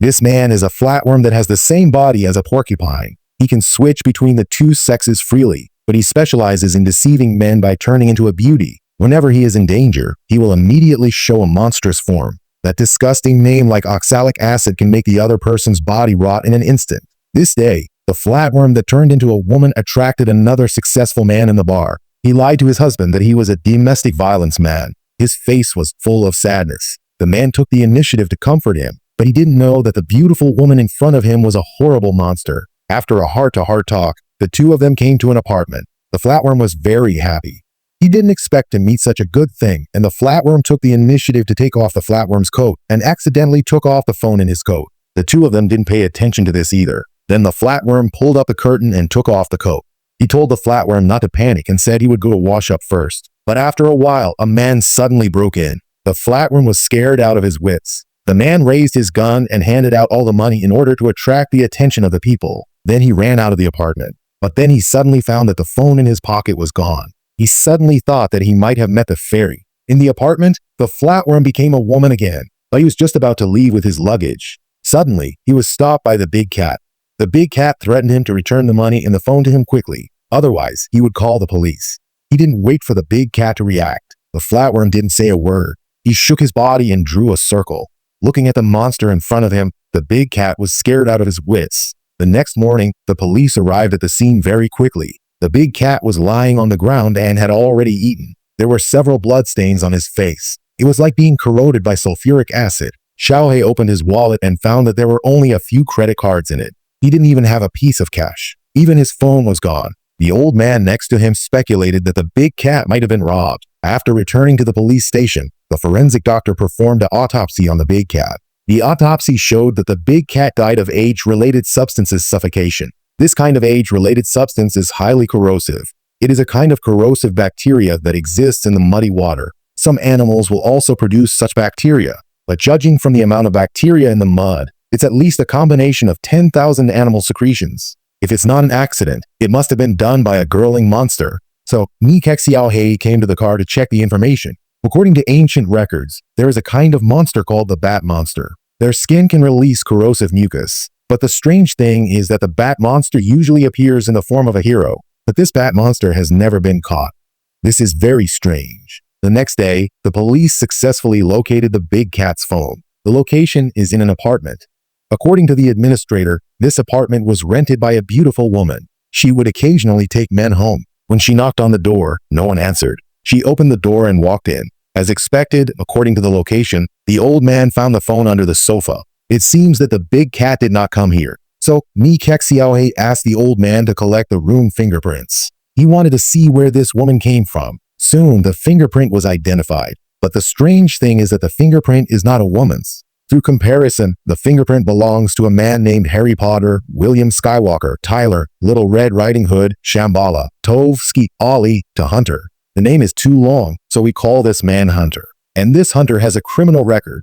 This man is a flatworm that has the same body as a porcupine. He can switch between the two sexes freely, but he specializes in deceiving men by turning into a beauty. Whenever he is in danger, he will immediately show a monstrous form. That disgusting name like oxalic acid can make the other person's body rot in an instant. This day, the flatworm that turned into a woman attracted another successful man in the bar. He lied to his husband that he was a domestic violence man. His face was full of sadness. The man took the initiative to comfort him, but he didn't know that the beautiful woman in front of him was a horrible monster. After a heart-to-heart talk, the two of them came to an apartment. The flatworm was very happy. He didn't expect to meet such a good thing, and the flatworm took the initiative to take off the flatworm's coat and accidentally took off the phone in his coat. The two of them didn't pay attention to this either. Then the flatworm pulled up the curtain and took off the coat. He told the flatworm not to panic and said he would go to wash up first. But after a while, a man suddenly broke in. The flatworm was scared out of his wits. The man raised his gun and handed out all the money in order to attract the attention of the people. Then he ran out of the apartment. But then he suddenly found that the phone in his pocket was gone. He suddenly thought that he might have met the fairy. In the apartment, the flatworm became a woman again, but he was just about to leave with his luggage. Suddenly, he was stopped by the big cat. The big cat threatened him to return the money and the phone to him quickly. Otherwise, he would call the police. He didn't wait for the big cat to react. The flatworm didn't say a word. He shook his body and drew a circle. Looking at the monster in front of him, the big cat was scared out of his wits. The next morning, the police arrived at the scene very quickly. The big cat was lying on the ground and had already eaten. There were several bloodstains on his face. It was like being corroded by sulfuric acid. Xiaohe opened his wallet and found that there were only a few credit cards in it. He didn't even have a piece of cash. Even his phone was gone. The old man next to him speculated that the big cat might have been robbed. After returning to the police station, the forensic doctor performed an autopsy on the big cat. The autopsy showed that the big cat died of age-related substances suffocation. This kind of age-related substance is highly corrosive. It is a kind of corrosive bacteria that exists in the muddy water. Some animals will also produce such bacteria, but judging from the amount of bacteria in the mud, it's at least a combination of 10,000 animal secretions. If it's not an accident, it must have been done by a girling monster. So, Ni Xiaohe came to the car to check the information. According to ancient records, there is a kind of monster called the bat monster. Their skin can release corrosive mucus. But the strange thing is that the bat monster usually appears in the form of a hero, but this bat monster has never been caught. This is very strange. The next day, the police successfully located the big cat's phone. The location is in an apartment. According to the administrator, this apartment was rented by a beautiful woman. She would occasionally take men home. When she knocked on the door, no one answered. She opened the door and walked in. As expected, according to the location, the old man found the phone under the sofa. It seems that the big cat did not come here. So, Ni Xiaohe asked the old man to collect the room fingerprints. He wanted to see where this woman came from. Soon, the fingerprint was identified. But the strange thing is that the fingerprint is not a woman's. Through comparison, the fingerprint belongs to a man named Harry Potter, William Skywalker, Tyler, Little Red Riding Hood, Shambhala, Tove, Skeet, Ollie, to Hunter. The name is too long, so we call this man Hunter. And this Hunter has a criminal record.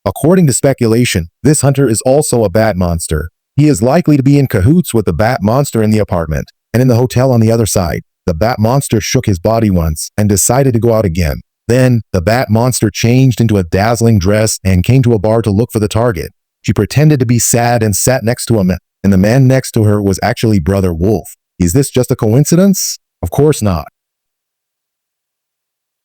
According to speculation, this Hunter is also a bat monster. He is likely to be in cahoots with the bat monster in the apartment. And in the hotel on the other side, the bat monster shook his body once and decided to go out again. Then, the bat monster changed into a dazzling dress and came to a bar to look for the target. She pretended to be sad and sat next to him, and the man next to her was actually Brother Wolf. Is this just a coincidence? Of course not.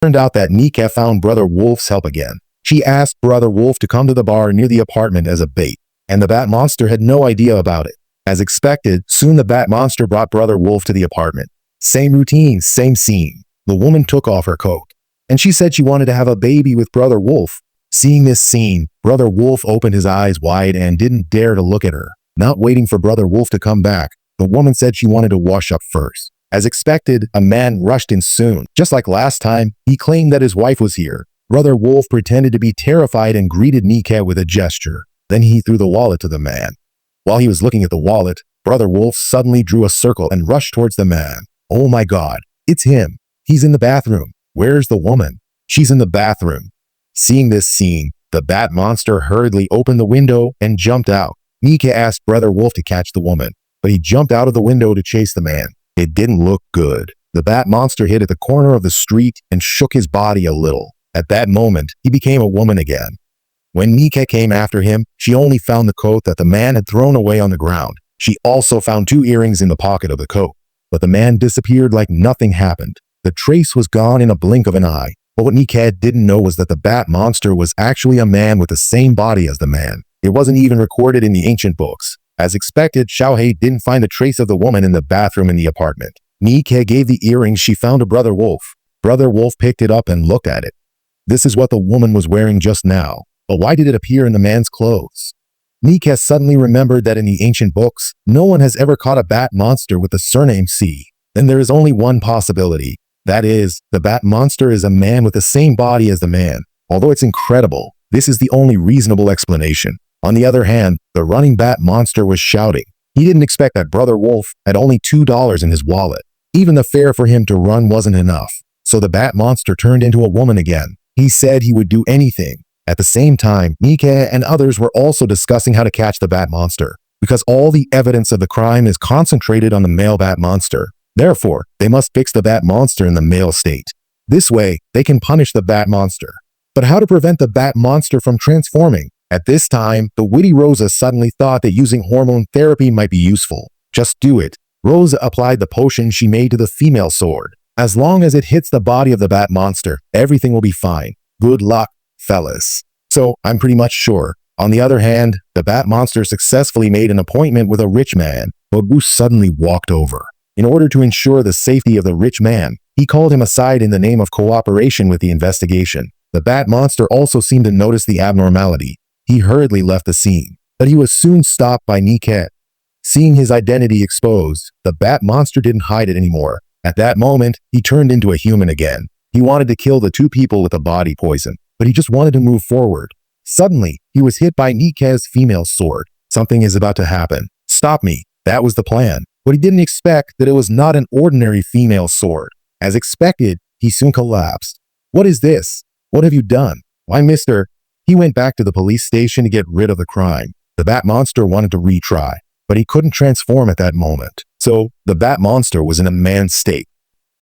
It turned out that Nika found Brother Wolf's help again. She asked Brother Wolf to come to the bar near the apartment as a bait, and the bat monster had no idea about it. As expected, soon the bat monster brought Brother Wolf to the apartment. Same routine, same scene. The woman took off her coat, and she said she wanted to have a baby with Brother Wolf. Seeing this scene, Brother Wolf opened his eyes wide and didn't dare to look at her. Not waiting for Brother Wolf to come back, the woman said she wanted to wash up first. As expected, a man rushed in soon. Just like last time, he claimed that his wife was here. Brother Wolf pretended to be terrified and greeted Nika with a gesture. Then he threw the wallet to the man. While he was looking at the wallet, Brother Wolf suddenly drew a circle and rushed towards the man. Oh my God, it's him. He's in the bathroom. Where's the woman? She's in the bathroom. Seeing this scene, the bat monster hurriedly opened the window and jumped out. Nika asked Brother Wolf to catch the woman, but he jumped out of the window to chase the man. It didn't look good. The bat monster hid at the corner of the street and shook his body a little. At that moment, he became a woman again. When Nika came after him, she only found the coat that the man had thrown away on the ground. She also found 2 earrings in the pocket of the coat. But the man disappeared like nothing happened. The trace was gone in a blink of an eye. But what Nika didn't know was that the bat monster was actually a man with the same body as the man. It wasn't even recorded in the ancient books. As expected, Xiaohei didn't find a trace of the woman in the bathroom in the apartment. Nika gave the earrings she found to Brother Wolf. Brother Wolf picked it up and looked at it. This is what the woman was wearing just now. But why did it appear in the man's clothes? Nika suddenly remembered that in the ancient books, no one has ever caught a bat monster with the surname C. Then there is only one possibility. That is, the bat monster is a man with the same body as the man. Although it's incredible, this is the only reasonable explanation. On the other hand, the running bat monster was shouting. He didn't expect that Brother Wolf had only $2 in his wallet. Even the fare for him to run wasn't enough. So the bat monster turned into a woman again. He said he would do anything. At the same time, Nika and others were also discussing how to catch the bat monster, because all the evidence of the crime is concentrated on the male bat monster. Therefore, they must fix the bat monster in the male state. This way, they can punish the bat monster. But how to prevent the bat monster from transforming? At this time, the witty Rosa suddenly thought that using hormone therapy might be useful. Just do it. Rosa applied the potion she made to the female sword. As long as it hits the body of the bat monster, everything will be fine. Good luck, fellas. So, I'm pretty much sure. On the other hand, the bat monster successfully made an appointment with a rich man, but Wu suddenly walked over. In order to ensure the safety of the rich man, he called him aside in the name of cooperation with the investigation. The bat monster also seemed to notice the abnormality. He hurriedly left the scene, but he was soon stopped by Nika. Seeing his identity exposed, the bat monster didn't hide it anymore. At that moment, he turned into a human again. He wanted to kill the 2 people with the body poison, but he just wanted to move forward. Suddenly, he was hit by Nika's female sword. Something is about to happen. Stop me. That was the plan. But he didn't expect that it was not an ordinary female sword. As expected, he soon collapsed. What is this? What have you done? Why, mister? He went back to the police station to get rid of the crime. The bat monster wanted to retry, but he couldn't transform at that moment. So, the bat monster was in a man's state.